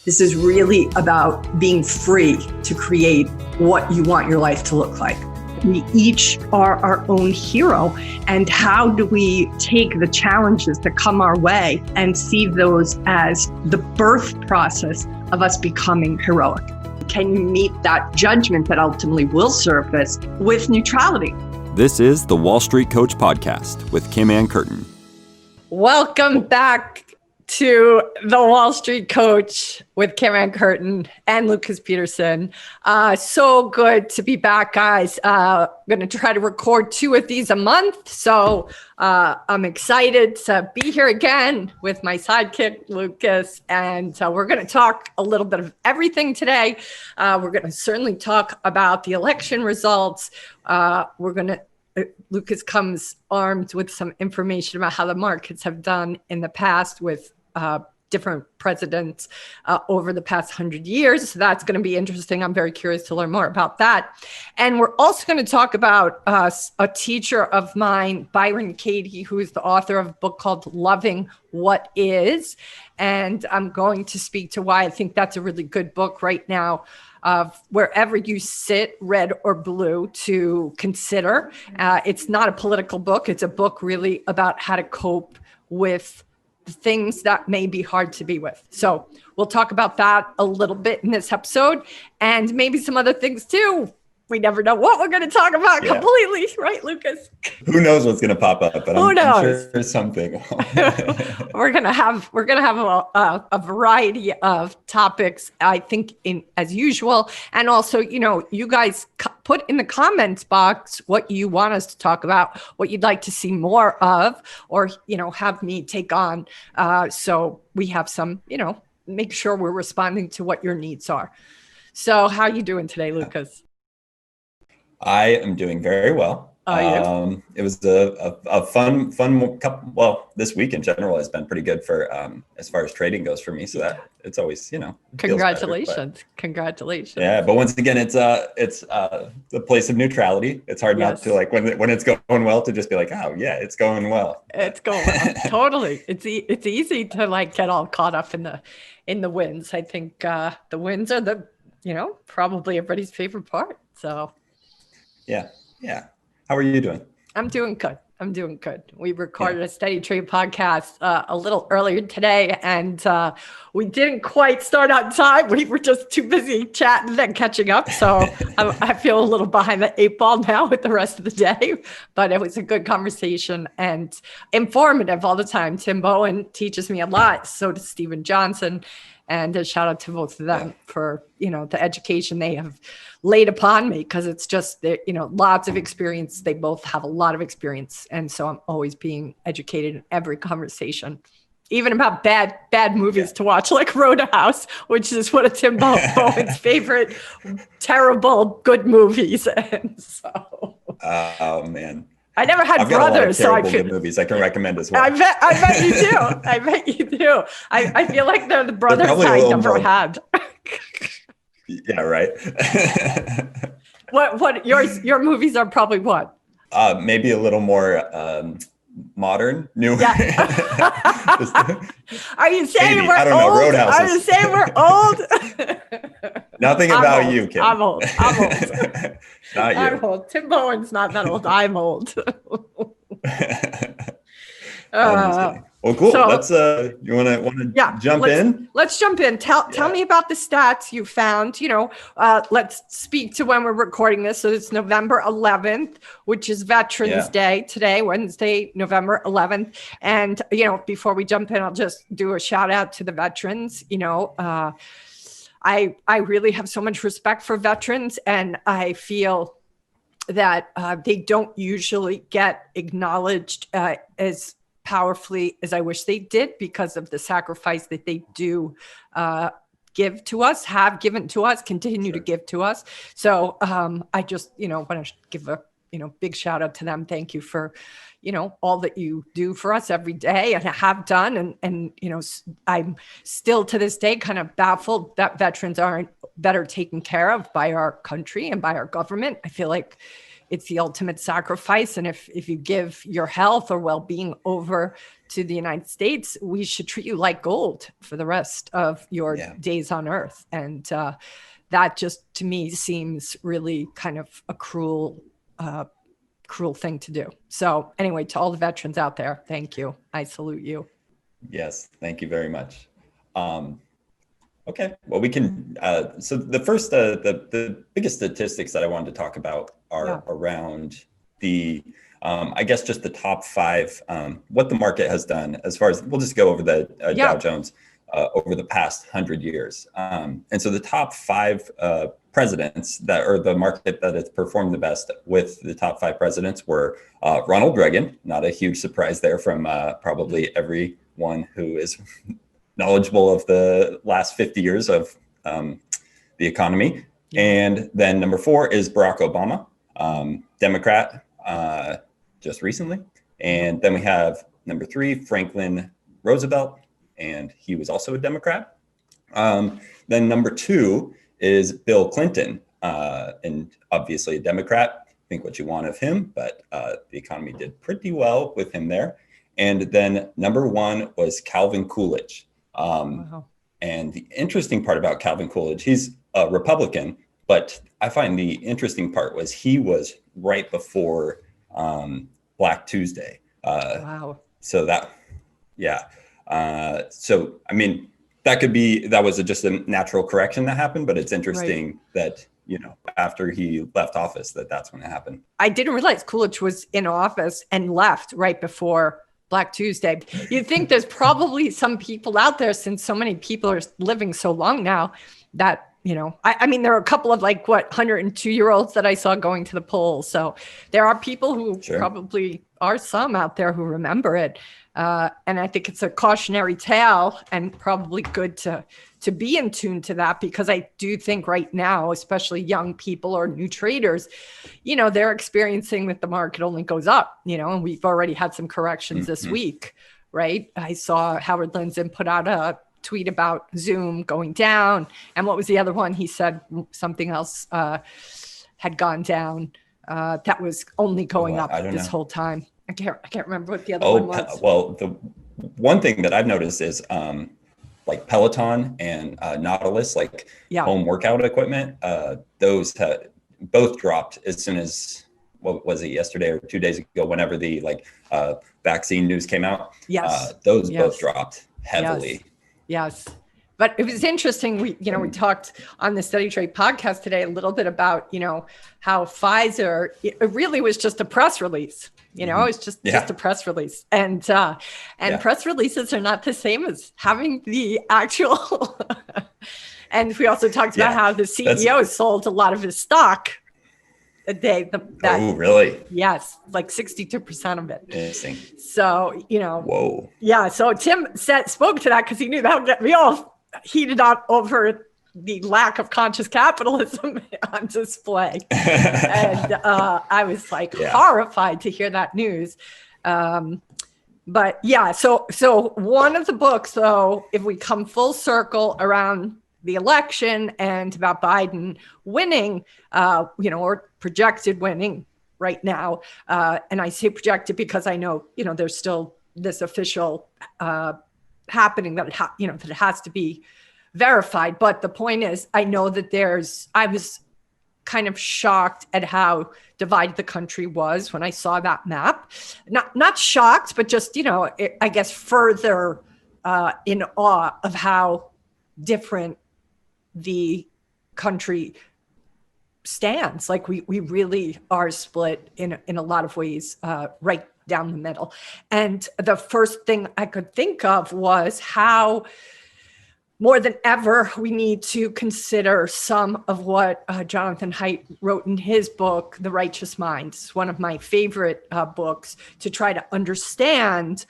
This is really about being free to create what you want your life to look like. We each are our own hero. And how do we take the challenges that come our way and see those as the birth process of us becoming heroic? Can you meet that judgment that ultimately will surface with neutrality? This is the Wall Street Coach Podcast with Kim Ann Curtin. Welcome back to the Wall Street Coach with Kim Ann Curtin and Lucas Peterson. So good to be back, guys. I'm going to try to record 2 of these a month. So I'm excited to be here again with my sidekick, Lucas. And we're going to talk a little bit of everything today. We're going to certainly talk about the election results. Lucas comes armed with some information about how the markets have done in the past with different presidents over the past 100 years. So that's going to be interesting. I'm very curious to learn more about that. And we're also going to talk about a teacher of mine, Byron Katie, who is the author of a book called Loving What Is. And I'm going to speak to why I think that's a really good book right now. Wherever you sit, red or blue, to consider. It's not a political book. It's a book really about how to cope with the things that may be hard to be with. So we'll talk about that a little bit in this episode and maybe some other things too. We never know what we're going to talk about completely, right, Lucas? Who knows what's going to pop up? But I'm sure there's something. We're gonna have a variety of topics, I think, as usual, and also, you guys put in the comments box what you want us to talk about, what you'd like to see more of, or have me take on. So we have some, make sure we're responding to what your needs are. So, how are you doing today, Lucas? I am doing very well. It was a fun couple. Well, this week in general has been pretty good for as far as trading goes for me. So that it's always congratulations, congratulations. Yeah, but once again, it's the place of neutrality. It's hard not to when it's going well to just be like, oh yeah, it's going well. It's going well. Totally. It's easy to get all caught up in the wins. I think the wins are the probably everybody's favorite part. So. Yeah. How are you doing? I'm doing good. We recorded a Steady Trade podcast a little earlier today, and we didn't quite start on time. We were just too busy chatting and catching up. So I feel a little behind the 8 ball now with the rest of the day, but it was a good conversation and informative all the time. Tim Bowen teaches me a lot. So does Stephen Johnson. And a shout out to both of them for, the education they have laid upon me, because it's just, lots of experience. They both have a lot of experience. And so I'm always being educated in every conversation, even about bad movies to watch, like Roadhouse, which is one of Tim Bowen's favorite terrible good movies. And so. Oh, man. I never had brothers, so I could movies I can recommend as well. I bet you do. I bet you do. I feel like they're the brothers I never had. Yeah, right. What your movies are probably what? Maybe a little more modern, newer. Yeah. Are you saying 80s. we're I don't know, old? Roadhouse. Are you saying we're old? Nothing about you, Kim. I'm old. Not you. I'm old. Tim Bowen's not that old. I'm old. Well, cool. So, let's. You want to jump in? Let's jump in. Tell me about the stats you found. Let's speak to when we're recording this. So it's November 11th, which is Veterans Day today, Wednesday, November 11th. And before we jump in, I'll just do a shout out to the veterans. I really have so much respect for veterans, and I feel that they don't usually get acknowledged as powerfully as I wish they did, because of the sacrifice that they do give to us, have given to us, continue to give to us. So I just, want to give a, big shout out to them. Thank you for, all that you do for us every day and have done. And I'm still to this day kind of baffled that veterans aren't better taken care of by our country and by our government. I feel like, it's the ultimate sacrifice. And if you give your health or well-being over to the United States, we should treat you like gold for the rest of your days on earth. And that just, to me, seems really kind of a cruel thing to do. So anyway, to all the veterans out there, thank you. I salute you. Yes, thank you very much. Okay, well, we can, so the first, the biggest statistics that I wanted to talk about are around the, I guess just the top 5, what the market has done as far as, we'll just go over the Dow Jones over the past 100 years. And so the top 5 presidents that, or the market that has performed the best with the top 5 presidents were Ronald Reagan, not a huge surprise there from probably everyone who is knowledgeable of the last 50 years of the economy. And then number 4 is Barack Obama, Democrat, just recently. And then we have number 3, Franklin Roosevelt, and he was also a Democrat. Then number 2 is Bill Clinton, and obviously a Democrat. Think what you want of him, but the economy did pretty well with him there. And then number 1 was Calvin Coolidge. And the interesting part about Calvin Coolidge, he's a Republican, but I find the interesting part was he was right before Black Tuesday. So that, so, I mean, that was just a natural correction that happened, but it's interesting that, you know, after he left office, that's when it happened. I didn't realize Coolidge was in office and left right before Black Tuesday. You'd think there's probably some people out there, since so many people are living so long now, that, you know, I mean, there are a couple of 102-year-olds that I saw going to the polls. So there are people who probably are some out there who remember it. And I think it's a cautionary tale, and probably good to be in tune to that, because I do think right now, especially young people or new traders, you know, they're experiencing that the market only goes up, you know, and we've already had some corrections this week, right? I saw Howard Lindzen put out a tweet about Zoom going down. And what was the other one? He said something else had gone down that was only going up this whole time. I can't remember what the other one was. Well, the one thing that I've noticed is like Peloton and Nautilus, home workout equipment, those both dropped as soon as, what was it, yesterday or 2 days ago, whenever the vaccine news came out. Those both dropped heavily. Yes. But it was interesting. We talked on the Study Trade podcast today a little bit about, you know, how Pfizer, it really was just a press release. You know, it's just a press release, and press releases are not the same as having the actual. And we also talked about how the CEO sold a lot of his stock a day. Oh, really? Yes, like 62% of it. Interesting. So, you know. Whoa. Yeah. So Tim spoke to that because he knew that would get me all heated up over the lack of conscious capitalism on display. And I was horrified to hear that news. But yeah, so one of the books, though, if we come full circle around the election and about Biden winning, or projected winning right now. And I say projected because I know, there's still this official happening that it has to be verified. But the point is, I know that I was kind of shocked at how divided the country was when I saw that map. Not shocked, but just, I guess further in awe of how different the country stands. Like we really are split in a lot of ways, right down the middle. And the first thing I could think of was how more than ever, we need to consider some of what Jonathan Haidt wrote in his book, The Righteous Mind. It's one of my favorite books to try to understand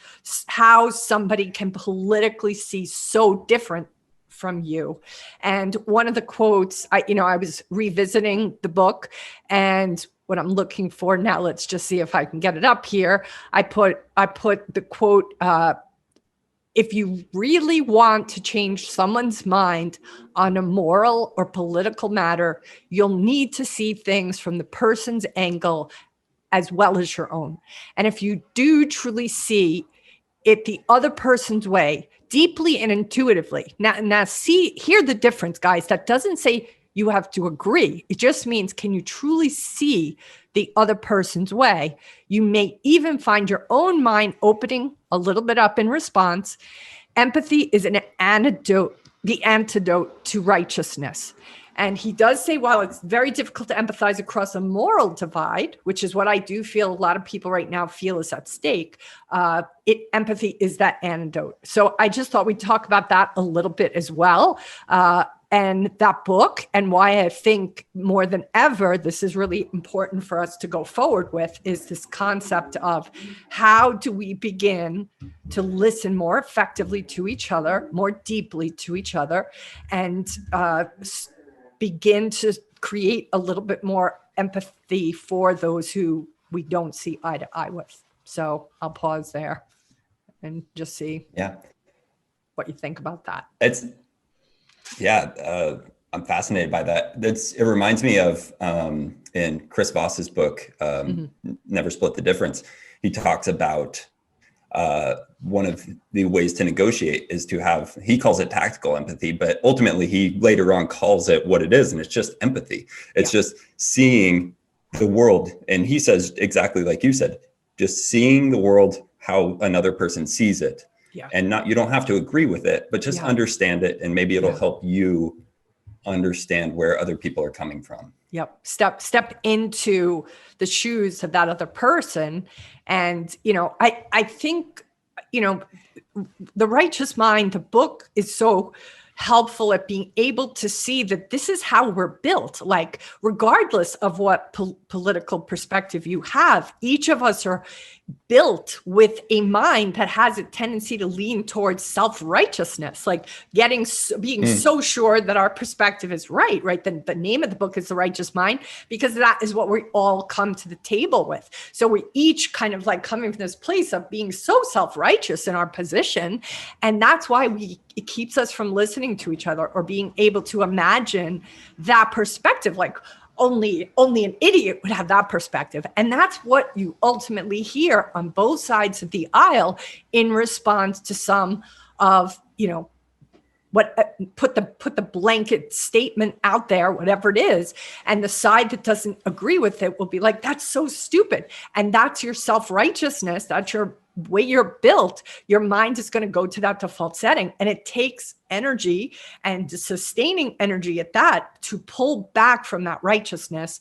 how somebody can politically see so different from you. And one of the quotes, I was revisiting the book, and what I'm looking for now, let's just see if I can get it up here. I put the quote if you really want to change someone's mind on a moral or political matter, you'll need to see things from the person's angle as well as your own. And if you do truly see it the other person's way, deeply and intuitively, now hear the difference, guys. That doesn't say you have to agree. It just means, can you truly see the other person's way? You may even find your own mind opening a little bit up in response. Empathy is the antidote to righteousness. And he does say, while it's very difficult to empathize across a moral divide, which is what I do feel a lot of people right now feel is at stake, empathy is that antidote. So I just thought we'd talk about that a little bit as well. And that book, and why I think more than ever, this is really important for us to go forward with, is this concept of how do we begin to listen more effectively to each other, more deeply to each other, and begin to create a little bit more empathy for those who we don't see eye to eye with. So I'll pause there and just see what you think about that. I'm fascinated by that. It reminds me of in Chris Voss's book, Never Split the Difference. He talks about one of the ways to negotiate is to have, he calls it tactical empathy, but ultimately he later on calls it what it is. And it's just empathy. It's just seeing the world. And he says exactly like you said, just seeing the world how another person sees it. Yeah. And you don't have to agree with it, but just understand it. And maybe it'll help you understand where other people are coming from. Yep. Step into the shoes of that other person. And, I think, The Righteous Mind, the book, is so helpful at being able to see that this is how we're built. Like, regardless of what political perspective you have, each of us are built with a mind that has a tendency to lean towards self-righteousness, like being so sure that our perspective is right? The name of the book is The Righteous Mind, because that is what we all come to the table with. So we each kind of like coming from this place of being so self-righteous in our position. And that's why it keeps us from listening to each other or being able to imagine that perspective. Like, only an idiot would have that perspective. And that's what you ultimately hear on both sides of the aisle in response to some of, what put the blanket statement out there, whatever it is. And the side that doesn't agree with it will be like, that's so stupid. And that's your self-righteousness. That's your way you're built. Your mind is going to go to that default setting. And it takes energy and sustaining energy at that to pull back from that righteousness,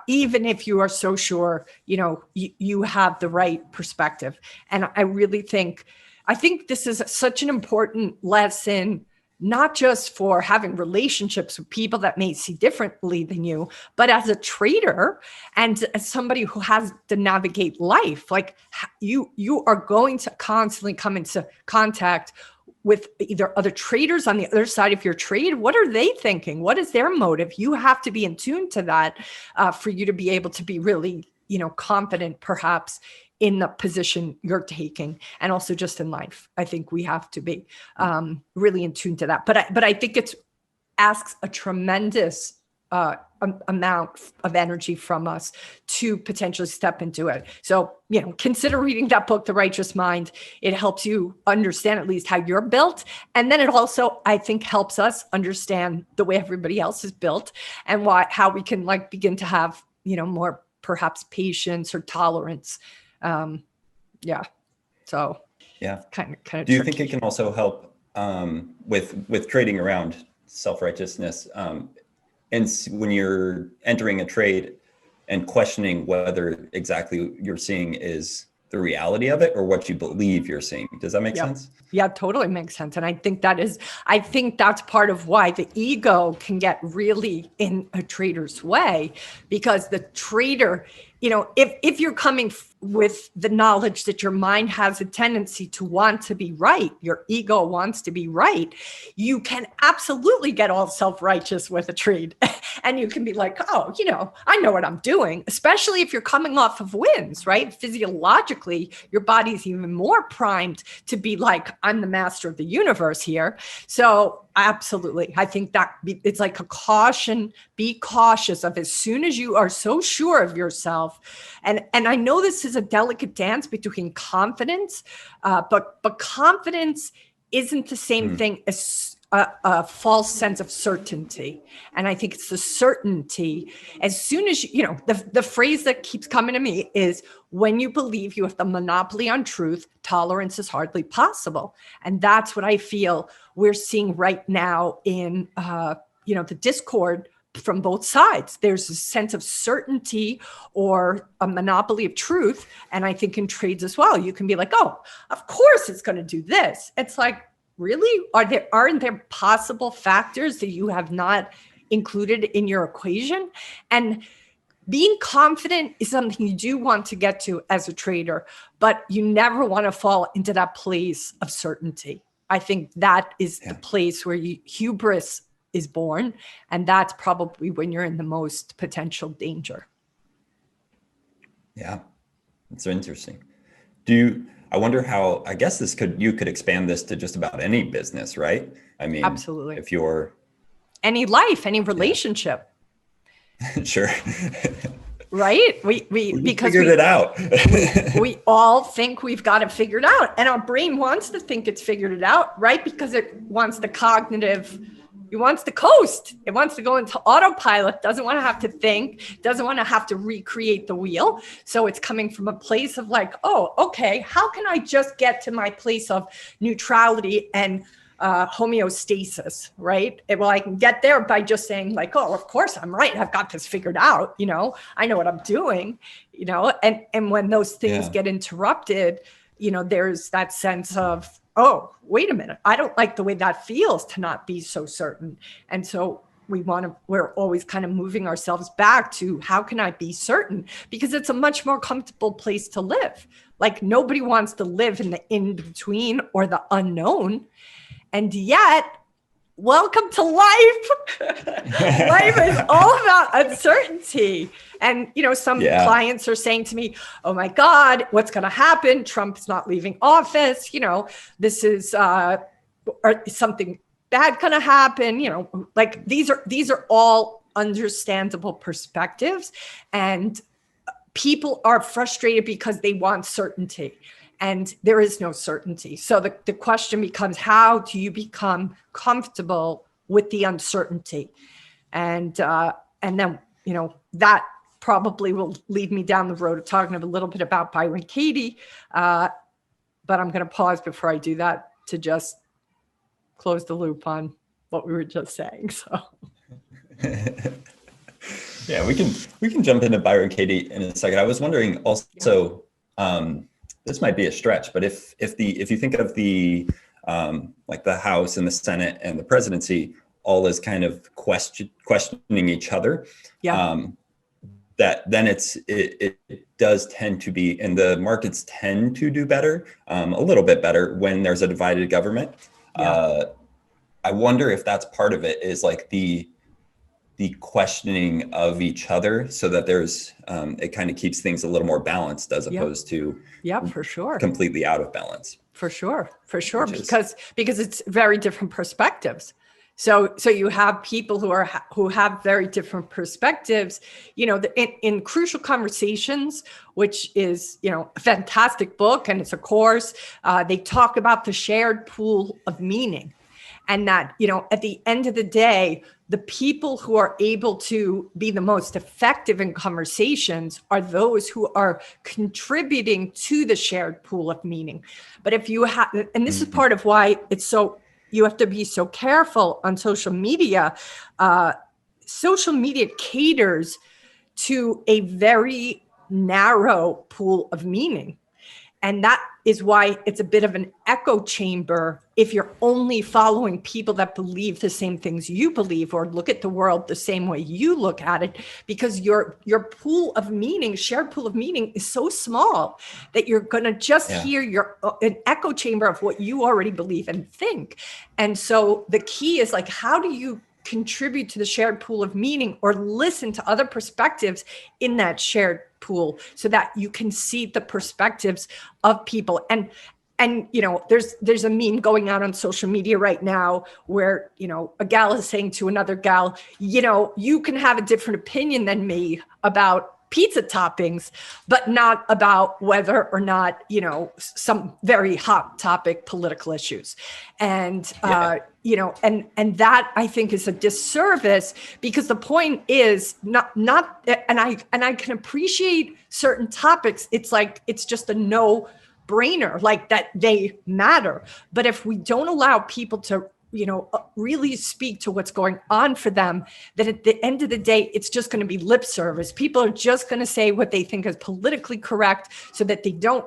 even if you are so sure, you have the right perspective. And I think this is such an important lesson, not just for having relationships with people that may see differently than you, but as a trader and as somebody who has to navigate life. Like, you are going to constantly come into contact with either other traders on the other side of your trade. What are they thinking? What is their motive? You have to be in tune to that for you to be able to be really, confident, perhaps, in the position you're taking, and also just in life. I think we have to be really in tune to that. But I think it asks a tremendous amount of energy from us to potentially step into it. So, consider reading that book, The Righteous Mind. It helps you understand at least how you're built. And then it also, I think, helps us understand the way everybody else is built and how we can begin to have, more perhaps patience or tolerance. So kind of. Do you think it can also help with trading around self-righteousness, and when you're entering a trade and questioning whether exactly you're seeing is the reality of it or what you believe you're seeing? Does that make sense? Yeah, totally makes sense. And I think that's part of why the ego can get really in a trader's way, because the trader, if you're coming with the knowledge that your mind has a tendency to want to be right, your ego wants to be right, you can absolutely get all self-righteous with a trade. And you can be like, oh, I know what I'm doing, especially if you're coming off of wins, right? Physiologically, your body's even more primed to be like, I'm the master of the universe here. So absolutely. I think that it's like a caution, be cautious of as soon as you are so sure of yourself. And I know this is a delicate dance between confidence, but confidence isn't the same thing as a false sense of certainty. And I think it's the certainty. As soon as the phrase that keeps coming to me is, when you believe you have the monopoly on truth, tolerance is hardly possible. And that's what I feel we're seeing right now in the discord from both sides. There's a sense of certainty or a monopoly of truth. And I think in trades as well, you can be like, oh, of course it's going to do this. It's like, really? Aren't there possible factors that you have not included in your equation? And being confident is something you do want to get to as a trader, but you never want to fall into that place of certainty. I think that is the place where hubris is born. And that's probably when you're in the most potential danger. Yeah, it's so interesting. I wonder how, I guess you could expand this to just about any business, right? I mean, absolutely. If you're any life, any relationship. Yeah. Sure. Right? We figured it out. we all think we've got it figured out, and our brain wants to think it's figured it out, right? Because it wants the cognitive, it wants to coast. It wants to go into autopilot, doesn't want to have to think, doesn't want to have to recreate the wheel. So it's coming from a place of like, oh, okay, how can I just get to my place of neutrality and homeostasis, right? Well, I can get there by just saying like, oh, of course I'm right. I've got this figured out. I know what I'm doing, and when those things get interrupted, there's that sense of, oh, wait a minute. I don't like the way that feels to not be so certain. And so we're always kind of moving ourselves back to, how can I be certain? Because it's a much more comfortable place to live. Like, nobody wants to live in the in-between or the unknown. And yet, welcome to life. Life is all about uncertainty. And, some clients are saying to me, oh my God, what's going to happen? Trump's not leaving office. This is or something bad going to happen. Like these are all understandable perspectives. And people are frustrated because they want certainty. And there is no certainty. So the question becomes, how do you become comfortable with the uncertainty? And then, that probably will lead me down the road of talking a little bit about Byron Katie. But I'm going to pause before I do that to just close the loop on what we were just saying. So. Yeah, we can jump into Byron Katie in a second. I was wondering also, this might be a stretch, but if you think of the like the House and the Senate and the presidency all as kind of questioning each other, that then it does tend to be, and the markets tend to do better, a little bit better when there's a divided government. I wonder if that's part of it, is like the questioning of each other, so that there's it kind of keeps things a little more balanced, as opposed to for sure, completely out of balance. For sure, because it's very different perspectives. So you have people who have very different perspectives, in Crucial Conversations, which is, a fantastic book, and it's a course, they talk about the shared pool of meaning. And that, at the end of the day, the people who are able to be the most effective in conversations are those who are contributing to the shared pool of meaning. But if you have, and this is part of why you have to be so careful on social media. Social media caters to a very narrow pool of meaning. And that is why it's a bit of an echo chamber if you're only following people that believe the same things you believe, or look at the world the same way you look at it, because your pool of meaning, shared pool of meaning, is so small that you're going to just hear an echo chamber of what you already believe and think. And so the key is like, how do you contribute to the shared pool of meaning or listen to other perspectives in that shared pool so that you can see the perspectives of people. And there's a meme going out on social media right now where, a gal is saying to another gal, you can have a different opinion than me about pizza toppings, but not about whether or not, some very hot topic political issues. And, and that I think is a disservice, because the point is not, and I can appreciate certain topics. It's just a no brainer, like that they matter. But if we don't allow people to really speak to what's going on for them, that at the end of the day, it's just going to be lip service. People are just going to say what they think is politically correct so that they don't,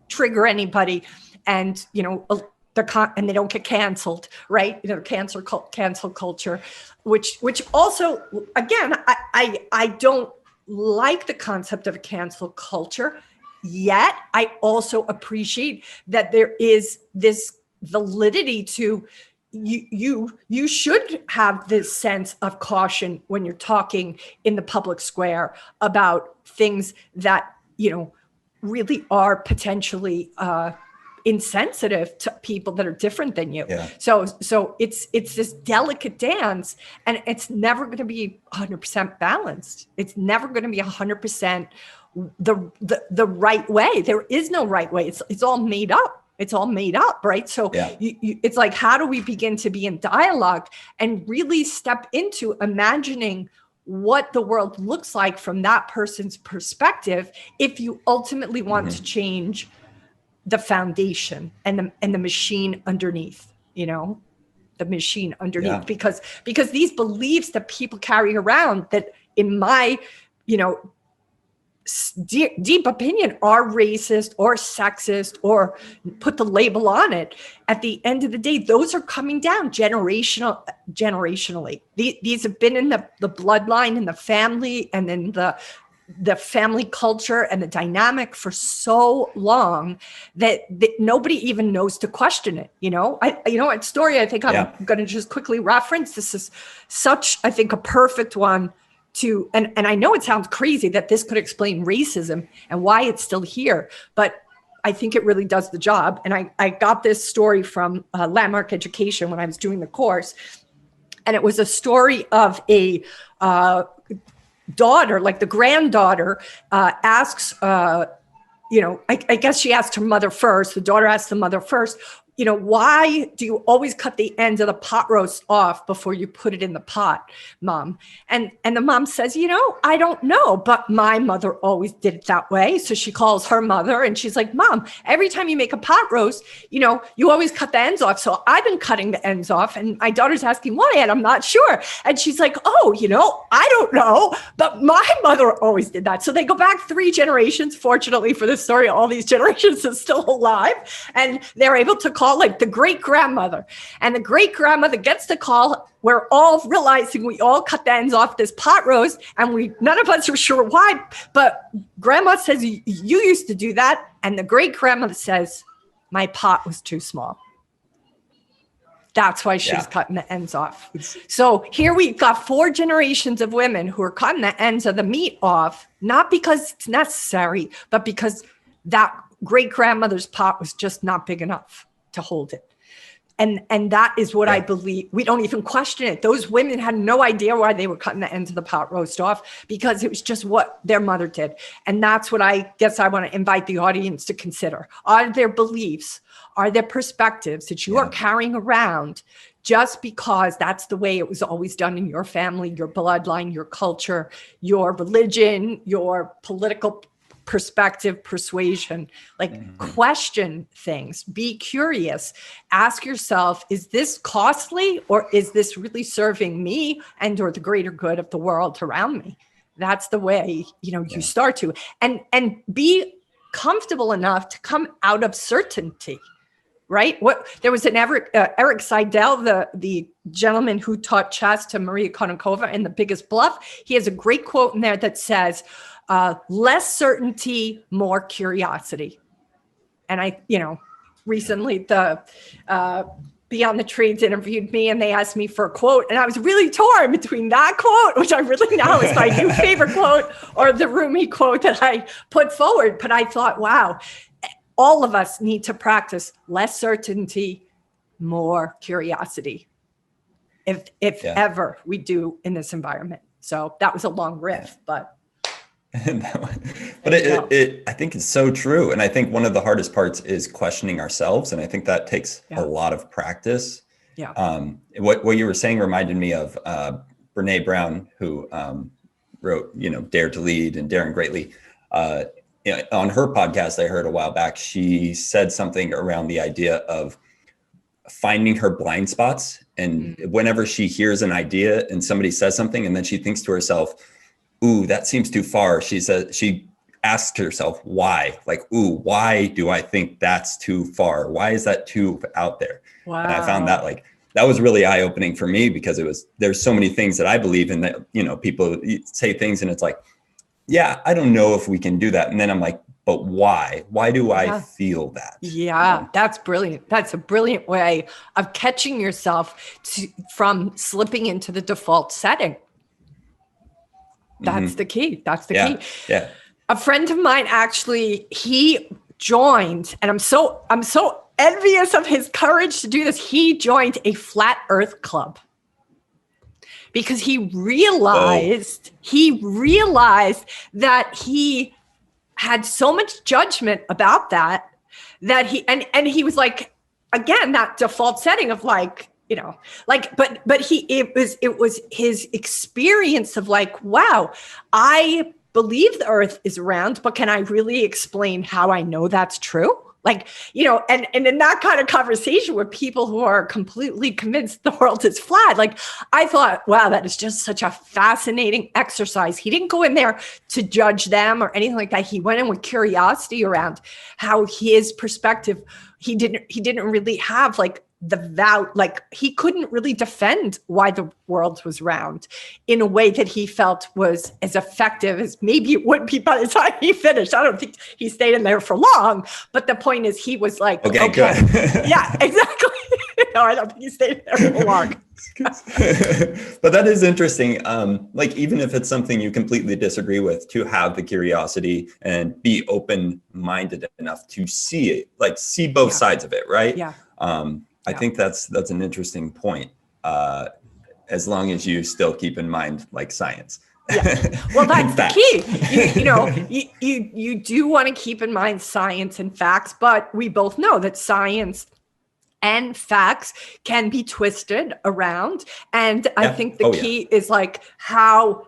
trigger anybody, and, and they don't get canceled, right? Cancel culture, which also, again, I don't like the concept of a cancel culture, yet I also appreciate that there is this validity to you should have this sense of caution when you're talking in the public square about things that really are potentially insensitive to people that are different than you. Yeah. So it's this delicate dance, and it's never going to be 100% balanced. It's never going to be 100% the right way. There is no right way. It's all made up. It's all made up, right? So it's like, how do we begin to be in dialogue and really step into imagining what the world looks like from that person's perspective, if you ultimately want to change the foundation and the machine underneath, the machine underneath, because these beliefs that people carry around, that in my, deep opinion, are racist or sexist, or put the label on it, at the end of the day, those are coming down generationally. These have been in the bloodline, in the family, and in the family culture and the dynamic for so long that nobody even knows to question it. A story I think I'm going to just quickly reference. This is such, I think, a perfect one to, and I know it sounds crazy that this could explain racism and why it's still here, but I think it really does the job. And I got this story from Landmark Education when I was doing the course. And it was a story of a daughter, like the granddaughter, asks, I guess she asked her mother first. The daughter asked the mother first, why do you always cut the end of the pot roast off before you put it in the pot, Mom? And the mom says, I don't know, but my mother always did it that way. So she calls her mother and she's like, Mom, every time you make a pot roast, you always cut the ends off. So I've been cutting the ends off, and my daughter's asking why, and I'm not sure. And she's like, oh, I don't know, but my mother always did that. So they go back 3 generations. Fortunately for this story, all these generations are still alive, and they're able to call like the great grandmother, and the great grandmother gets the call. We're all realizing we all cut the ends off this pot roast, and none of us are sure why, but grandma says, you used to do that. And the great grandmother says, my pot was too small. That's why she's cutting the ends off. So here we've got 4 generations of women who are cutting the ends of the meat off, not because it's necessary, but because that great grandmother's pot was just not big enough to hold it. And that is what I believe. We don't even question it. Those women had no idea why they were cutting the ends of the pot roast off, because it was just what their mother did. And that's what I guess I want to invite the audience to consider. Are there beliefs, are there perspectives that you are carrying around just because that's the way it was always done in your family, your bloodline, your culture, your religion, your political perspective, persuasion? Like, question things, be curious, ask yourself, is this costly, or is this really serving me and or the greater good of the world around me? That's the way, you start to, and be comfortable enough to come out of certainty, right? There was an Eric Seidel, the gentleman who taught chess to Maria Konnikova in The Biggest Bluff. He has a great quote in there that says, less certainty, more curiosity. And recently the Beyond the Trades interviewed me and they asked me for a quote. And I was really torn between that quote, which I really now is my new favorite quote, or the Rumi quote that I put forward. But I thought, wow, all of us need to practice less certainty, more curiosity, if ever we do in this environment. So that was a long riff, but. But it I think it's so true. And I think one of the hardest parts is questioning ourselves. And I think that takes a lot of practice. Yeah. What you were saying reminded me of Brene Brown, who wrote, Dare to Lead and Daring Greatly. On her podcast I heard a while back, she said something around the idea of finding her blind spots. And whenever she hears an idea and somebody says something, and then she thinks to herself, ooh, that seems too far. She asks herself, why? Like, ooh, why do I think that's too far? Why is that too out there? Wow. And I found that that was really eye-opening for me, because there's so many things that I believe in that, people say things and it's like, yeah, I don't know if we can do that. And then I'm like, but why? Why do I feel that? Yeah, that's brilliant. That's a brilliant way of catching yourself from slipping into the default setting. That's the key. That's the key. Yeah. A friend of mine actually, he joined, and I'm so envious of his courage to do this. He joined a flat earth club because he realized that he had so much judgment about that he and he was like, again, that default setting of like, but it was his experience of like, wow, I believe the earth is round, but can I really explain how I know that's true? Like, and in that kind of conversation with people who are completely convinced the world is flat, like I thought, wow, that is just such a fascinating exercise. He didn't go in there to judge them or anything like that. He went in with curiosity around how his perspective, he didn't really have like he couldn't really defend why the world was round in a way that he felt was as effective as maybe it would be by the time he finished. I don't think he stayed in there for long, but the point is he was like, okay. Good. Yeah, exactly. No, I don't think he stayed there for long. But that is interesting. Like, even if it's something you completely disagree with, to have the curiosity and be open-minded enough to see it, like see both sides of it. Right. Yeah. I think that's an interesting point, as long as you still keep in mind like science. Yeah. Well, that's the key. You do want to keep in mind science and facts, but we both know that science and facts can be twisted around. And I think the key is like how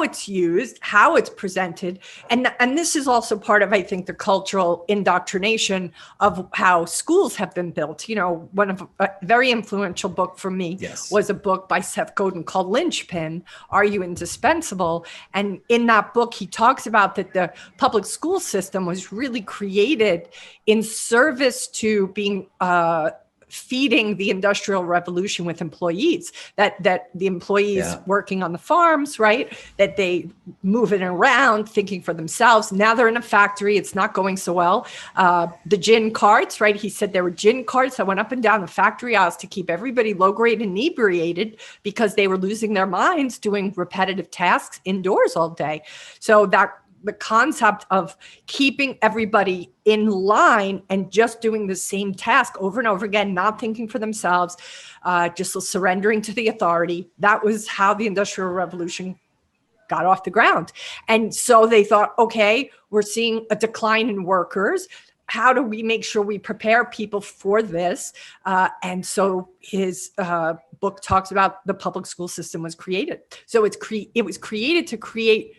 it's used, how it's presented. And this is also part of, I think, the cultural indoctrination of how schools have been built. One of a very influential book for me was a book by Seth Godin called Lynchpin, Are You Indispensable? And in that book, he talks about that the public school system was really created in service to being feeding the Industrial Revolution with employees, that the employees working on the farms, right, that they moving around, thinking for themselves. Now they're in a factory. It's not going so well. The gin carts, right? He said there were gin carts that went up and down the factory aisles to keep everybody low-grade inebriated because they were losing their minds doing repetitive tasks indoors all day. So that the concept of keeping everybody in line and just doing the same task over and over again, not thinking for themselves, just surrendering to the authority. That was how the Industrial Revolution got off the ground. And so they thought, okay, we're seeing a decline in workers. How do we make sure we prepare people for this? And so his book talks about the public school system was created. So it was created to create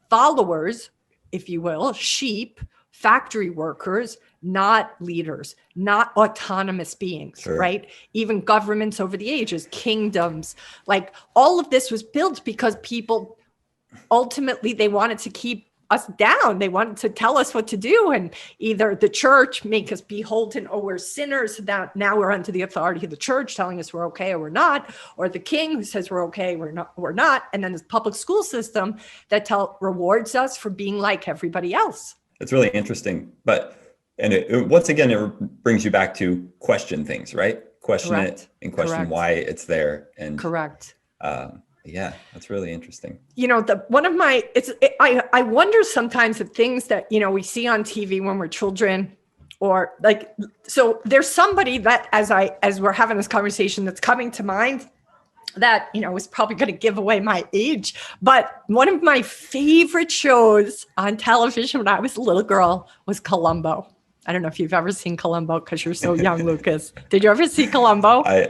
followers, if you will, sheep, factory workers, not leaders, not autonomous beings, right? Even governments over the ages, kingdoms, like all of this was built because people ultimately, they wanted to keep us down. They wanted to tell us what to do. And either the church make us beholden, oh, we're sinners, that now we're under the authority of the church telling us we're okay or we're not, or the king who says we're okay, we're not. And then this public school system that rewards us for being like everybody else. It's really interesting. But once again, it brings you back to question things, right? question it and question why it's there. And correct. Yeah, that's really interesting. You know, I wonder sometimes the things that, you know, we see on TV when we're children, or like, so there's somebody that as we're having this conversation that's coming to mind that, you know, is probably going to give away my age. But one of my favorite shows on television when I was a little girl was Columbo. I don't know if you've ever seen Columbo because you're so young, Lucas. Did you ever see Columbo? I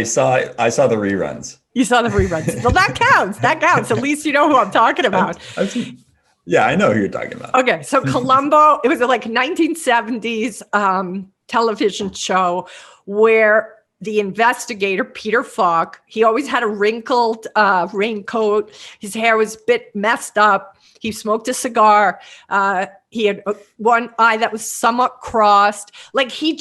saw the reruns. You saw the reruns. So that counts. That counts. At least you know who I'm talking about. Yeah, I know who you're talking about. Okay, so Columbo, it was a 1970s television show where the investigator, Peter Falk, he always had a wrinkled raincoat. His hair was a bit messed up. He smoked a cigar. He had one eye that was somewhat crossed. Like he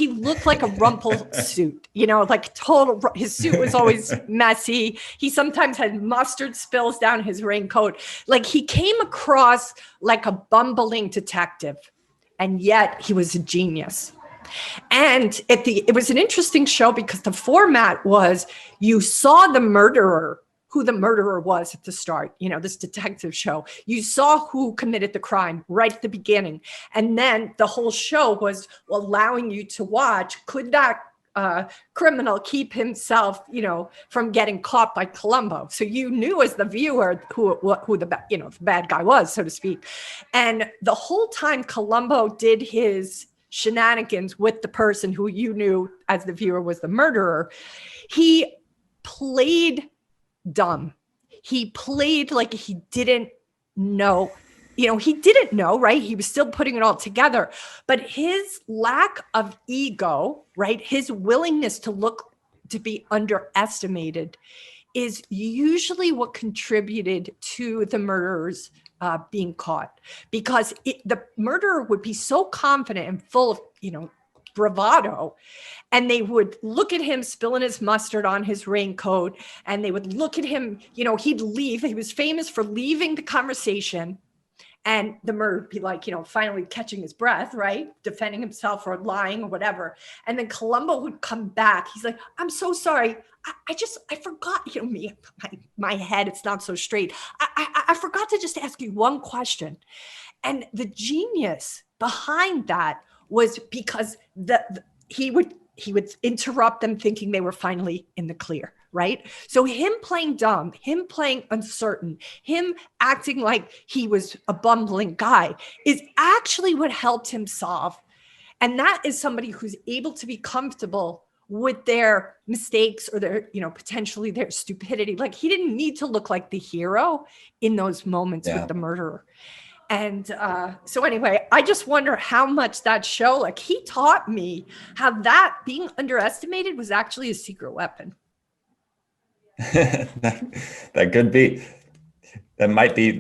looked like a rumpled suit, you know, like total, his suit was always messy. He sometimes had mustard spills down his raincoat. Like he came across like a bumbling detective, and yet he was a genius. And it was an interesting show because the format was you saw the murderer, who the murderer was at the start, you know, this detective show. You saw who committed the crime right at the beginning. And then the whole show was allowing you to watch, could that criminal keep himself, you know, from getting caught by Columbo? So you knew as the viewer who the, you know, the bad guy was, so to speak. And the whole time Columbo did his shenanigans with the person who you knew as the viewer was the murderer, he played dumb. He played like he didn't know, you know, he didn't know, right? He was still putting it all together, but his lack of ego, right? His willingness to be underestimated is usually what contributed to the murderers being caught, because the murderer would be so confident and full of, you know, bravado, and they would look at him spilling his mustard on his raincoat, and they would look at him, you know, he'd leave. He was famous for leaving the conversation, and the murderer would be like, you know, finally catching his breath, right? Defending himself or lying or whatever. And then Columbo would come back. He's like, I'm so sorry. I forgot, you know, my head, it's not so straight. I forgot to just ask you one question. And the genius behind that was because he would interrupt them thinking they were finally in the clear, right? So him playing dumb, him playing uncertain, him acting like he was a bumbling guy is actually what helped him solve. And that is somebody who's able to be comfortable with their mistakes or their, you know, potentially their stupidity. Like he didn't need to look like the hero in those moments with the murderer. And so anyway, I just wonder how much that show, like he taught me how that being underestimated was actually a secret weapon. that could be. That might be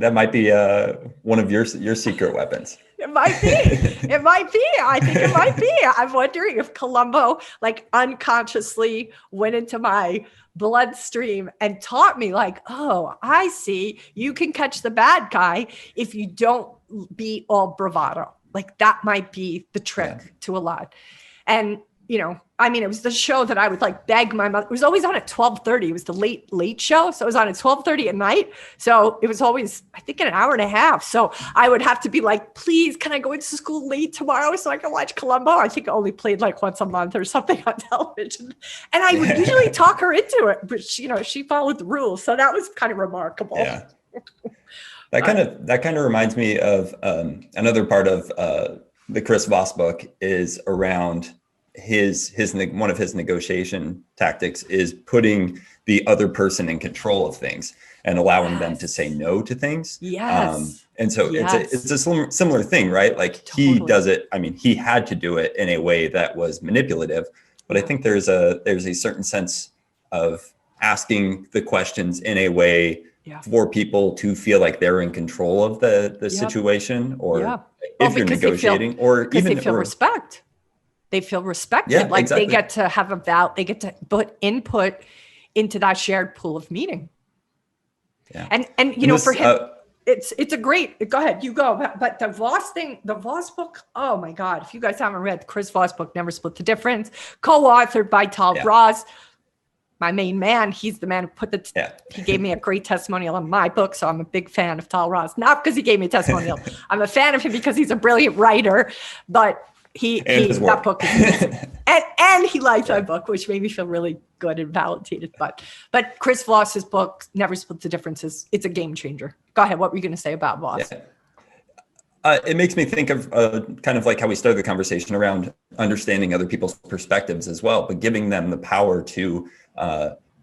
one of your secret weapons. It might be. It might be. I think it might be. I'm wondering if Columbo like unconsciously went into my bloodstream and taught me like, oh, I see. You can catch the bad guy if you don't be all bravado. Like that might be the trick to a lot. And, you know, I mean, it was the show that I would like beg my mother. It was always on at 12:30. It was the late show. So it was on at 12:30 at night. So it was always, I think, an hour and a half. So I would have to be like, please, can I go into school late tomorrow so I can watch Columbo? I think it only played like once a month or something on television. And I would usually talk her into it, but she, you know, she followed the rules. So that was kind of remarkable. Yeah. That kind of reminds me of another part of the Chris Voss book is around one of his negotiation tactics is putting the other person in control of things and allowing them to say no to things. Yes. And so it's a similar thing, right? Like he does it. I mean, he had to do it in a way that was manipulative, but I think there's a certain sense of asking the questions in a way for people to feel like they're in control of the situation, or if you're negotiating, or even they feel respect. They feel respected, like exactly. They get to have they get to put input into that shared pool of meaning. Yeah. And you know, for him, it's a great, go ahead, you go. But the Voss book, oh my God, if you guys haven't read Chris Voss book, Never Split the Difference, co-authored by Tal Ross, my main man. He's the man who put he gave me a great testimonial on my book. So I'm a big fan of Tal Ross, not because he gave me a testimonial. I'm a fan of him because he's a brilliant writer, but that book is and he liked my book, which made me feel really good and validated. But Chris Voss's book, Never Split the Difference, it's a game changer. Go ahead. What were you going to say about Voss? It makes me think of kind of like how we started the conversation around understanding other people's perspectives as well, but giving them the power to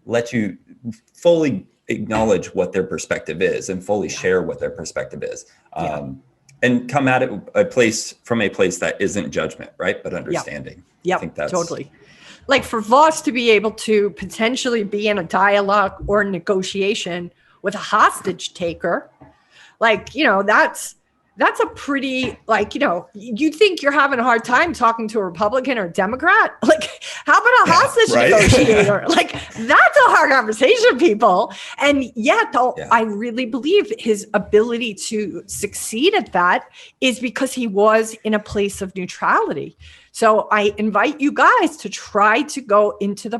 let you fully acknowledge what their perspective is and fully share what their perspective is. And come at it from a place that isn't judgment, right? But understanding. Yeah, I think that's totally. Like for Voss to be able to potentially be in a dialogue or negotiation with a hostage taker, like, that's a pretty, like, you think you're having a hard time talking to a Republican or a Democrat? Like, how about a hostage negotiator? Like, that's a hard conversation, people. And yet, I really believe his ability to succeed at that is because he was in a place of neutrality. So I invite you guys to try to go into the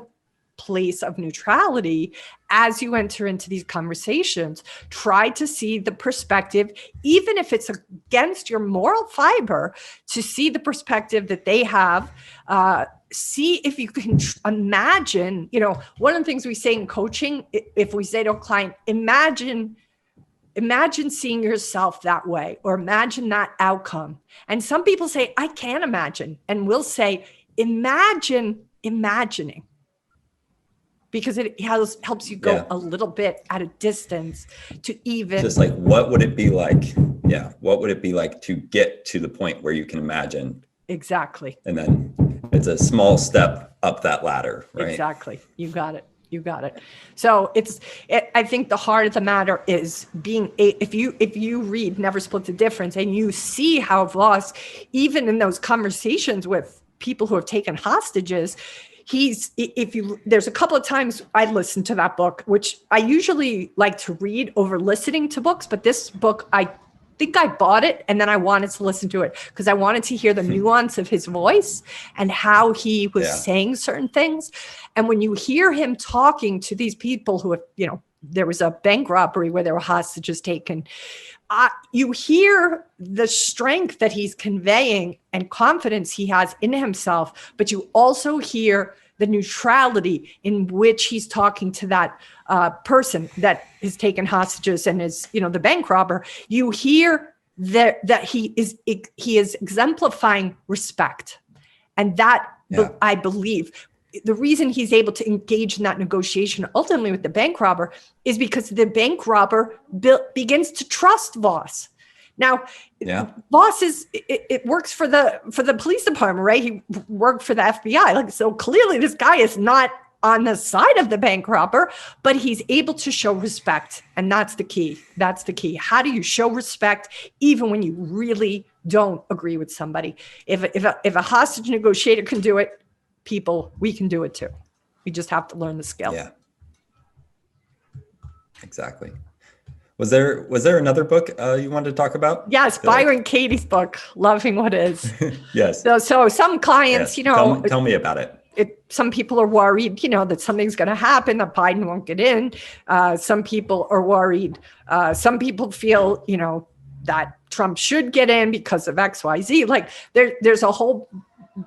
place of neutrality as you enter into these conversations. Try to see the perspective, even if it's against your moral fiber, to see the perspective that they have. See if you can imagine, one of the things we say in coaching, if we say to a client, imagine seeing yourself that way, or imagine that outcome. And some people say, I can't imagine. And we'll say, imagine imagining. Because it helps you go a little bit at a distance to even just like, what would it be like? Yeah. What would it be like to get to the point where you can imagine? Exactly. And then it's a small step up that ladder, right? Exactly. You got it. So I think the heart of the matter is if you read Never Split the Difference and you see how Voss, even in those conversations with people who have taken hostages, there's a couple of times I listened to that book, which I usually like to read over listening to books, but this book, I think I bought it and then I wanted to listen to it because I wanted to hear the nuance of his voice and how he was saying certain things. And when you hear him talking to these people who have, there was a bank robbery where there were hostages taken, you hear the strength that he's conveying and confidence he has in himself, but you also hear the neutrality in which he's talking to that person that is taken hostages and is, the bank robber. You hear that he is exemplifying respect, and that I believe. The reason he's able to engage in that negotiation ultimately with the bank robber is because the bank robber begins to trust Voss. Now, Voss it works for the police department, right? He worked for the FBI. Like, so clearly this guy is not on the side of the bank robber, but he's able to show respect. And that's the key. That's the key. How do you show respect even when you really don't agree with somebody? If a hostage negotiator can do it, people, we can do it too. We just have to learn the skill. Yeah, exactly. Was there another book you wanted to talk about? Yes, Byron Katie's book, Loving What Is. Yes. So some clients, tell me about it. Some people are worried, that something's going to happen, that Biden won't get in. Some people are worried. Some people feel, that Trump should get in because of X, Y, Z. Like there's a whole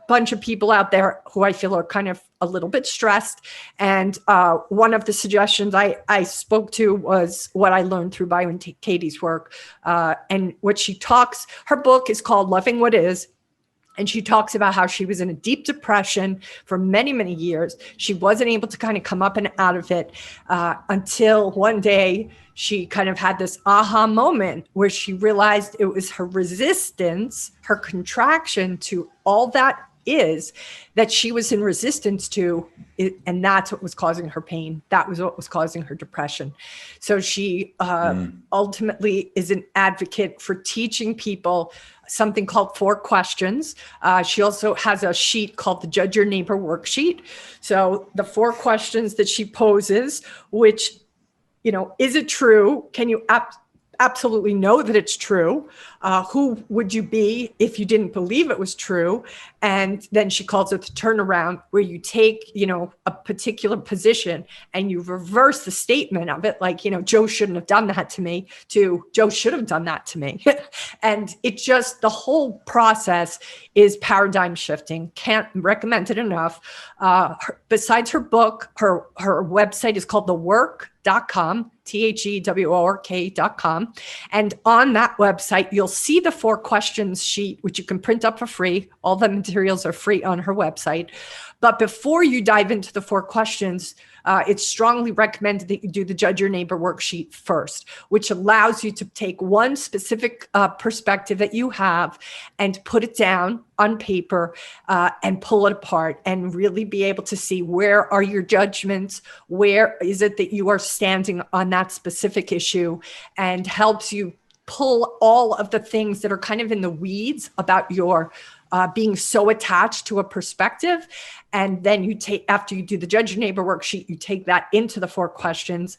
bunch of people out there who I feel are kind of a little bit stressed. And one of the suggestions I spoke to was what I learned through Byron Katie's work. And what her book is called Loving What Is. And she talks about how she was in a deep depression for many, many years. She wasn't able to kind of come up and out of it until one day she kind of had this aha moment where she realized it was her resistance, her contraction to all that is that she was in resistance to it, and that's what was causing her pain. That was what was causing her depression. So she ultimately is an advocate for teaching people something called 4 questions. She also has a sheet called the Judge Your Neighbor worksheet. So the 4 questions that she poses, which, is it true? Can you absolutely know that it's true. Who would you be if you didn't believe it was true? And then she calls it the turnaround, where you take, a particular position and you reverse the statement of it. Like, Joe shouldn't have done that to me, to Joe should have done that to me. And it just, the whole process is paradigm shifting. Can't recommend it enough. Besides her book, her website is called thework.com, THEWORK.com. And on that website, you'll see the 4 questions sheet, which you can print up for free. All the materials are free on her website. But before you dive into the 4 questions, it's strongly recommended that you do the Judge Your Neighbor worksheet first, which allows you to take one specific perspective that you have and put it down on paper and pull it apart and really be able to see where are your judgments, where is it that you are standing on that specific issue, and helps you pull all of the things that are kind of in the weeds about your being so attached to a perspective. And then you take, after you do the Judge Your Neighbor worksheet, you take that into the 4 questions.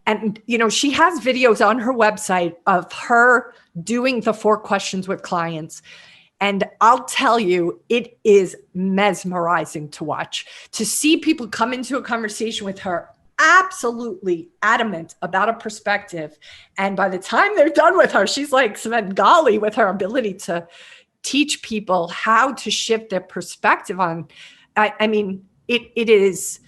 And, she has videos on her website of her doing the 4 questions with clients. And I'll tell you, it is mesmerizing to watch, to see people come into a conversation with her absolutely adamant about a perspective. And by the time they're done with her, she's like Svengali with her ability to teach people how to shift their perspective on. I mean, it is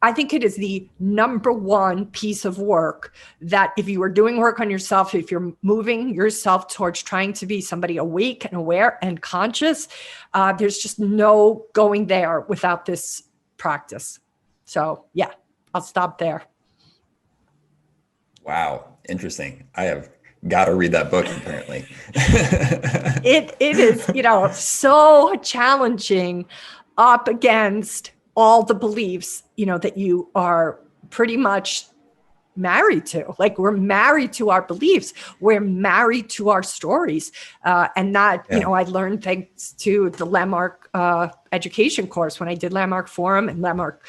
I think it is the number one piece of work that if you are doing work on yourself, if you're moving yourself towards trying to be somebody awake and aware and conscious, there's just no going there without this practice. So yeah, I'll stop there. Wow. Interesting. I have got to read that book apparently. It is, so challenging up against all the beliefs, that you are pretty much married to. Like, we're married to our beliefs. We're married to our stories. And that, I learned thanks to the Landmark education course. When I did Landmark Forum and Landmark,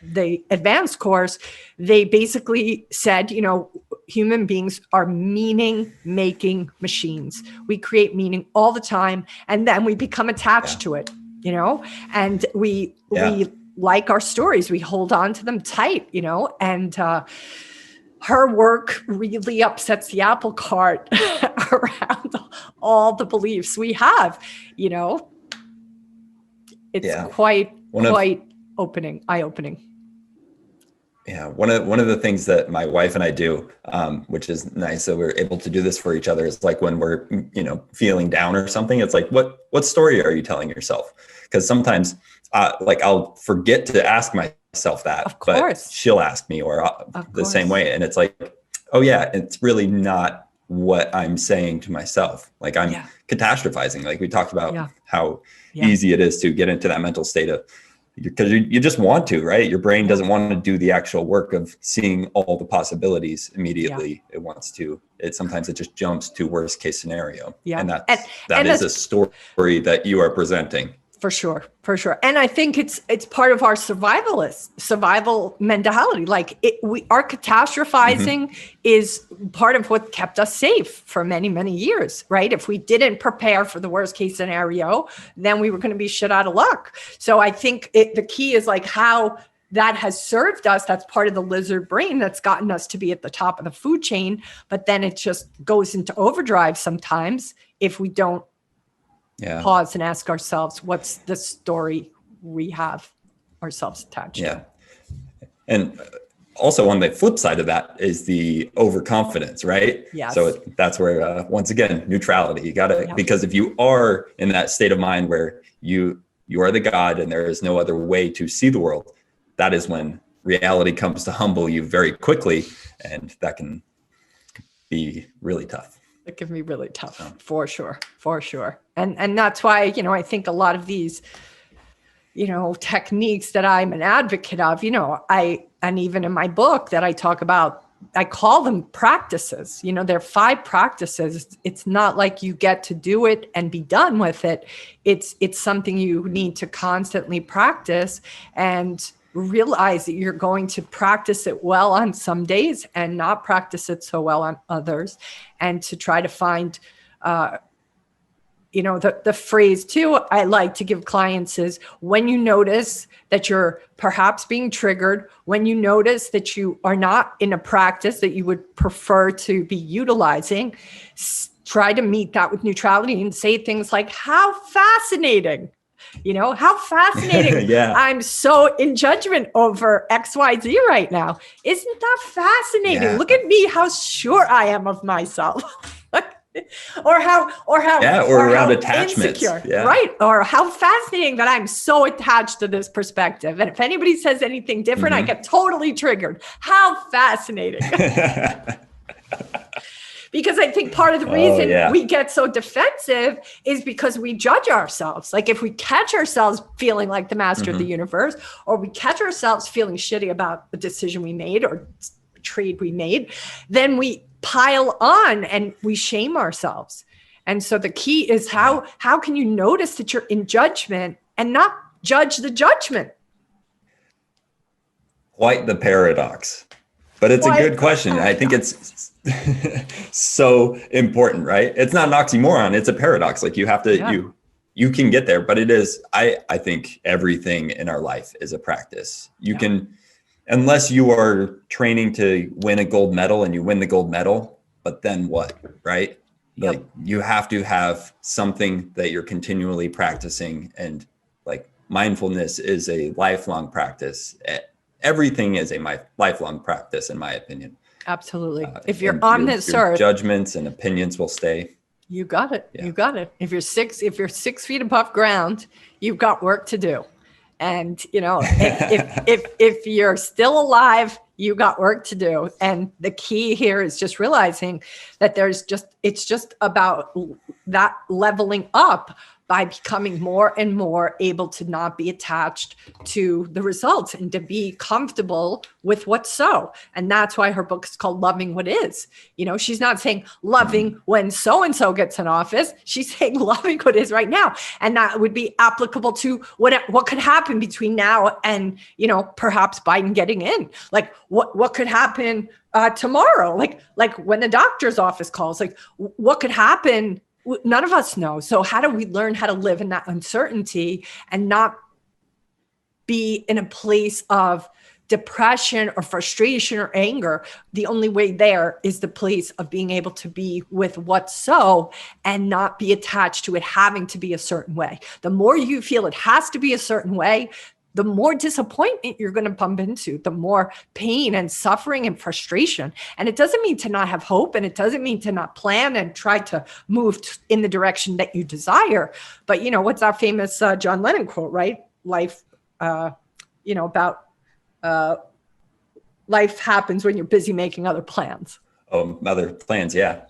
the advanced course, they basically said, human beings are meaning-making machines. We create meaning all the time, and then we become attached to it, and we like our stories. We hold on to them tight, and her work really upsets the apple cart around all the beliefs we have, It's quite eye-opening. Yeah, one of the things that my wife and I do, which is nice that we're able to do this for each other, is like when we're, feeling down or something, it's like, what story are you telling yourself? Because sometimes, I'll forget to ask myself that, but she'll ask me, or the same way, and it's like, oh yeah, it's really not what I'm saying to myself. Like, I'm catastrophizing. Like we talked about how easy it is to get into that mental state of, because you just want to, right? Your brain doesn't want to do the actual work of seeing all the possibilities immediately. It wants to, sometimes it just jumps to worst case scenario. And that is a story that you are presenting. For sure. And I think it's part of our survival mentality. Like our catastrophizing is part of what kept us safe for many, many years, right? If we didn't prepare for the worst case scenario, then we were going to be shit out of luck. So I think the key is like how that has served us. That's part of the lizard brain that's gotten us to be at the top of the food chain. But then it just goes into overdrive sometimes if we don't pause and ask ourselves, what's the story we have ourselves attached to? And also on the flip side of that is the overconfidence, right? Yes. So that's where, once again, neutrality, you gotta, because if you are in that state of mind where you are the God and there is no other way to see the world, that is when reality comes to humble you very quickly. And that can be really tough. It can be really tough, for sure. And that's why, I think a lot of these, techniques that I'm an advocate of, and even in my book that I talk about, I call them practices. They're 5 practices. It's not like you get to do it and be done with it. It's something you need to constantly practice. And realize that you're going to practice it well on some days and not practice it so well on others, and to try to find, the phrase too I like to give clients is, when you notice that you're perhaps being triggered, when you notice that you are not in a practice that you would prefer to be utilizing, try to meet that with neutrality and say things like, how fascinating. How fascinating. Yeah. I'm so in judgment over XYZ right now. Isn't that fascinating? Yeah. Look at me, how sure I am of myself. or around attachments. Insecure, yeah. Right. Or how fascinating that I'm so attached to this perspective. And if anybody says anything different, I get totally triggered. How fascinating. Because I think part of the reason we get so defensive is because we judge ourselves. Like if we catch ourselves feeling like the master of the universe, or we catch ourselves feeling shitty about the decision we made or trade we made, then we pile on and we shame ourselves. And so the key is how can you notice that you're in judgment and not judge the judgment? Quite the paradox. But it's a good question. I think it's so important, right? It's not an oxymoron. It's a paradox. Like you have to, you can get there, but it is, I think everything in our life is a practice. You can, unless you are training to win a gold medal and you win the gold medal, but then what, right? Like you have to have something that you're continually practicing, and like mindfulness is a lifelong practice. Everything is a lifelong practice, in my opinion. Absolutely. If you're on this earth, judgments and opinions will stay. You got it. Yeah. You got it. If you're 6 feet above ground, you've got work to do. And if you're still alive, you got work to do. And the key here is just realizing that it's just about that leveling up by becoming more and more able to not be attached to the results and to be comfortable with what's so. And that's why her book is called Loving What Is. She's not saying loving when so-and-so gets in office. She's saying loving what is right now. And that would be applicable to what could happen between now and, perhaps Biden getting in. Like what could happen tomorrow? Like when the doctor's office calls, like what could happen? None of us know. So how do we learn how to live in that uncertainty and not be in a place of depression or frustration or anger? The only way there is the place of being able to be with what's so and not be attached to it having to be a certain way. The more you feel it has to be a certain way, the more disappointment you're going to bump into, the more pain and suffering and frustration. And it doesn't mean to not have hope, and it doesn't mean to not plan and try to move in the direction that you desire. But, what's that famous John Lennon quote, right? Life, about life happens when you're busy making other plans. Oh, other plans, yeah.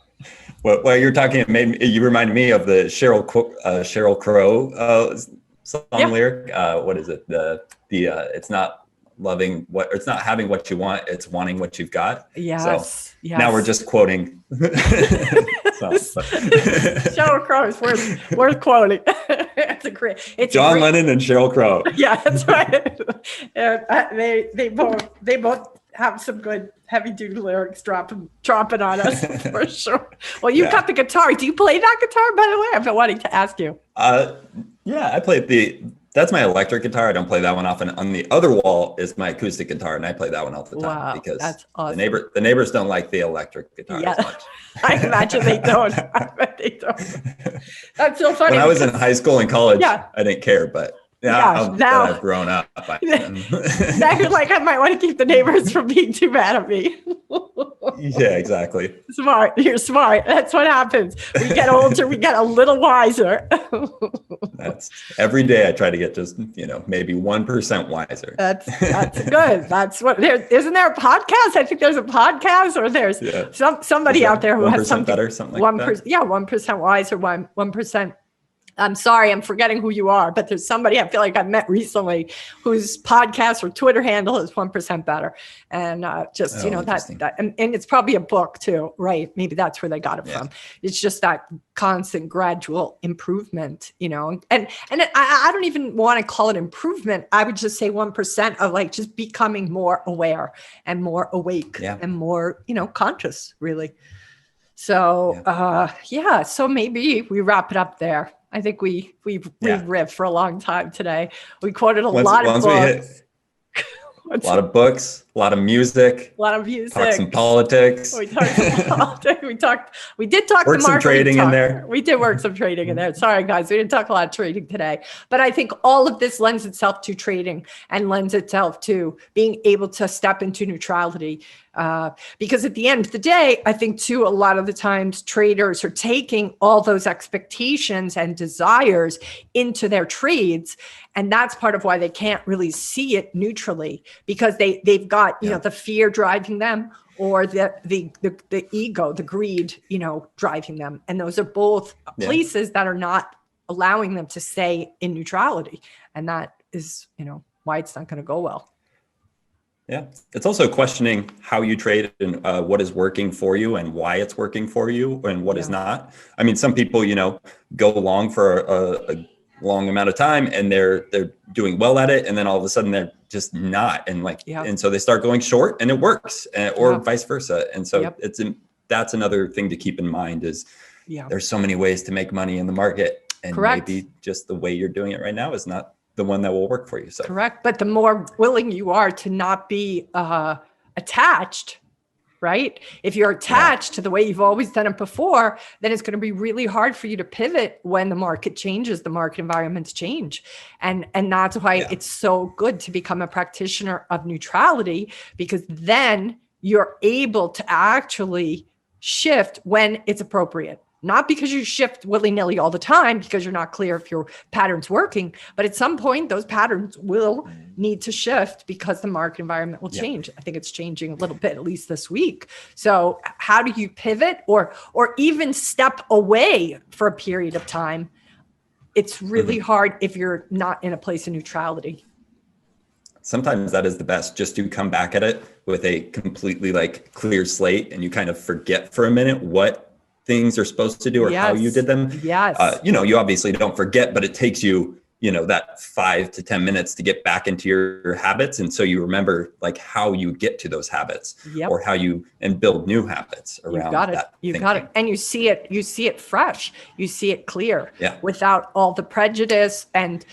Well, you're talking, you reminded me of the Sheryl Crow song lyric. What is it? It's not loving it's not having what you want, it's wanting what you've got. Yes. So now we're just quoting. Sheryl Crow is worth quoting. It's John Lennon and Sheryl Crow. Yeah, that's right. And they both have some good heavy duty lyrics dropping on us for sure. Well, you've got the guitar. Do you play that guitar, by the way? I've been wanting to ask you. Yeah, I play that's my electric guitar. I don't play that one often. On the other wall is my acoustic guitar, and I play that one all the time because that's awesome. the neighbors don't like the electric guitar as much. I imagine they don't. I bet they don't. That's so funny. When I was in high school and college, I didn't care, but now I've grown up. Now you're like, I might want to keep the neighbors from being too mad at me. Yeah, exactly. Smart. You're smart. That's what happens. We get older, we get a little wiser. That's every day I try to get just, maybe 1% wiser. That's good. That's what isn't there a podcast? I think there's a podcast, or there's somebody out there who has something better, something like that. 1%, 1% wiser, 1% I'm sorry, I'm forgetting who you are, but there's somebody I feel like I've met recently whose podcast or Twitter handle is 1% better. And and it's probably a book too, right? Maybe that's where they got it from. It's just that constant gradual improvement, and I don't even want to call it improvement. I would just say 1% of like just becoming more aware and more awake and more, conscious, really. So, so maybe we wrap it up there. I think we've riffed for a long time today. We quoted a lot of books. A lot of books, a lot of music. Talk some politics. We talked some politics. We did talk work some trading in there. We did work some trading in there. Sorry, guys. We didn't talk a lot of trading today. But I think all of this lends itself to trading and lends itself to being able to step into neutrality. Because at the end of the day, I think too, a lot of the times traders are taking all those expectations and desires into their trades. And that's part of why they can't really see it neutrally, because they've got, the fear driving them, or the ego, the greed, driving them. And those are both places that are not allowing them to stay in neutrality. And that is, why it's not going to go well. Yeah. It's also questioning how you trade and what is working for you and why it's working for you and what is not. I mean, some people, go long for a long amount of time and they're doing well at it. And then all of a sudden they're just not. And and so they start going short and it works, or vice versa. And so that's another thing to keep in mind is there's so many ways to make money in the market, and maybe just the way you're doing it right now is not the one that will work for you. So correct. But the more willing you are to not be attached, right? If you're attached to the way you've always done it before, then it's going to be really hard for you to pivot when the market changes, the market environments change. And that's why it's so good to become a practitioner of neutrality, because then you're able to actually shift when it's appropriate. Not because you shift willy-nilly all the time, because you're not clear if your pattern's working, but at some point those patterns will need to shift because the market environment will change. I think it's changing a little bit, at least this week. So how do you pivot or even step away for a period of time? It's really hard if you're not in a place of neutrality. Sometimes that is the best, just to come back at it with a completely clear slate, and you kind of forget for a minute what things are supposed to do or how you did them. You obviously don't forget, but it takes you, that 5 to 10 minutes to get back into your habits. And so you remember how you get to those habits or how you and build new habits around that. You've got it. And you see it fresh. You see it clear without all the prejudice and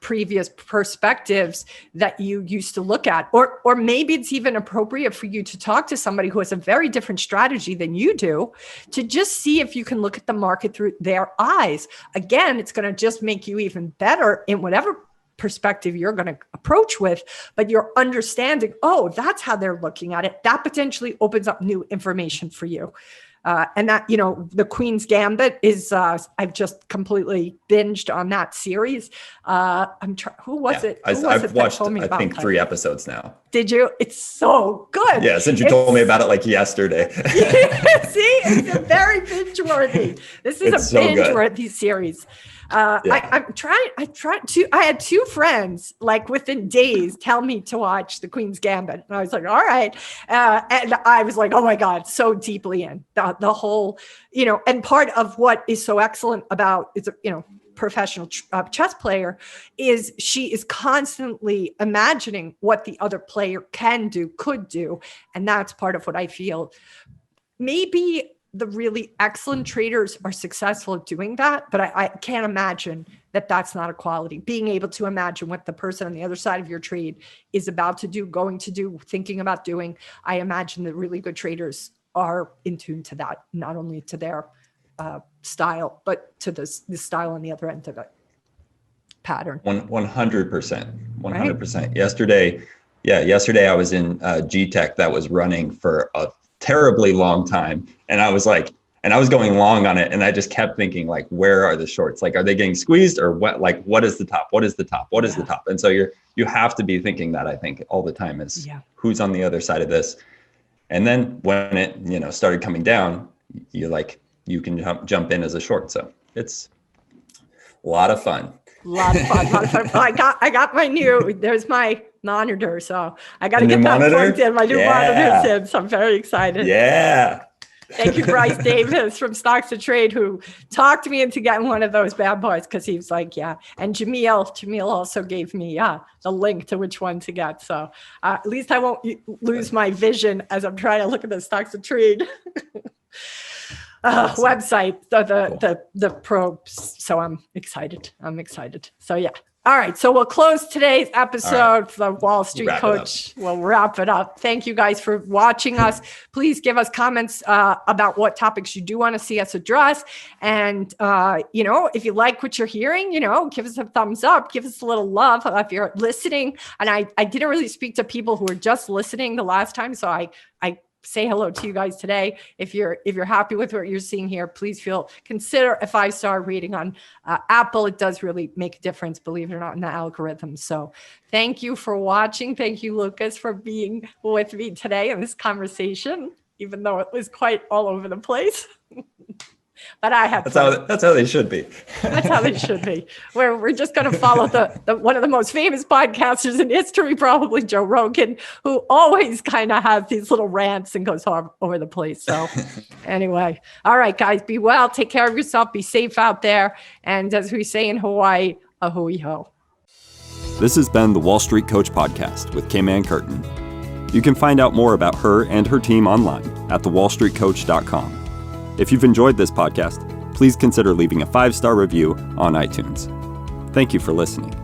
previous perspectives that you used to look at, or maybe it's even appropriate for you to talk to somebody who has a very different strategy than you do, to just see if you can look at the market through their eyes. Again, it's going to just make you even better in whatever perspective you're going to approach with, but you're understanding, that's how they're looking at it. That potentially opens up new information for you. And that, the Queen's Gambit is, I've just completely binged on that series. Who was it? I've watched, I think, 3 episodes now. Did you? It's so good. Yeah, since you told me about it yesterday. See, it's a very binge-worthy. This is a binge-worthy series. I had 2 friends within days tell me to watch the Queen's Gambit, and I was like, all right. And I was like, oh my God, so deeply in the whole, and part of what is so excellent about it's professional chess player is she is constantly imagining what the other player could do. And that's part of what I feel maybe the really excellent traders are successful at doing that, but I can't imagine that that's not a quality. Being able to imagine what the person on the other side of your trade is about to do, going to do, thinking about doing. I imagine that really good traders are in tune to that, not only to their style, but to the style on the other end of it. Pattern. 100%. 100%. Right? Yesterday I was in G-Tech that was running for a terribly long time. And I was going long on it. And I just kept thinking, where are the shorts? Are they getting squeezed, or what? What is the top? What is the top? What is the top? And so you have to be thinking that, I think, all the time is who's on the other side of this. And then when it, started coming down, you can jump in as a short. So it's A lot of fun. A lot of fun. Well, I got my there's my monitor. So I got to get that plugged in. My new monitor's in. So I'm very excited. Yeah. Thank you, Bryce Davis from Stocks to Trade, who talked me into getting one of those bad boys because he was like, yeah. And Jamil also gave me the link to which one to get. So at least I won't lose my vision as I'm trying to look at the Stocks to Trade website, the probes. So I'm excited. So yeah. All right. So we'll close today's episode for the Wall Street Coach. We'll wrap it up. Thank you guys for watching us. Please give us comments about what topics you do want to see us address. And, if you like what you're hearing, give us a thumbs up, give us a little love if you're listening. And I didn't really speak to people who were just listening the last time. So I say hello to you guys today. If you're happy with what you're seeing here, please consider a 5-star rating on Apple. It does really make a difference, believe it or not, in the algorithm. So thank you for watching. Thank you, Lucas, for being with me today in this conversation, even though it was quite all over the place. But I have that's how they should be. That's how they should be. We're just going to follow the one of the most famous podcasters in history, probably Joe Rogan, who always kind of has these little rants and goes all over the place. So anyway, all right, guys, be well, take care of yourself, be safe out there, and as we say in Hawaii, a hui ho. This has been the Wall Street Coach Podcast with K-Man Curtin. You can find out more about her and her team online at thewallstreetcoach.com. If you've enjoyed this podcast, please consider leaving a 5-star review on iTunes. Thank you for listening.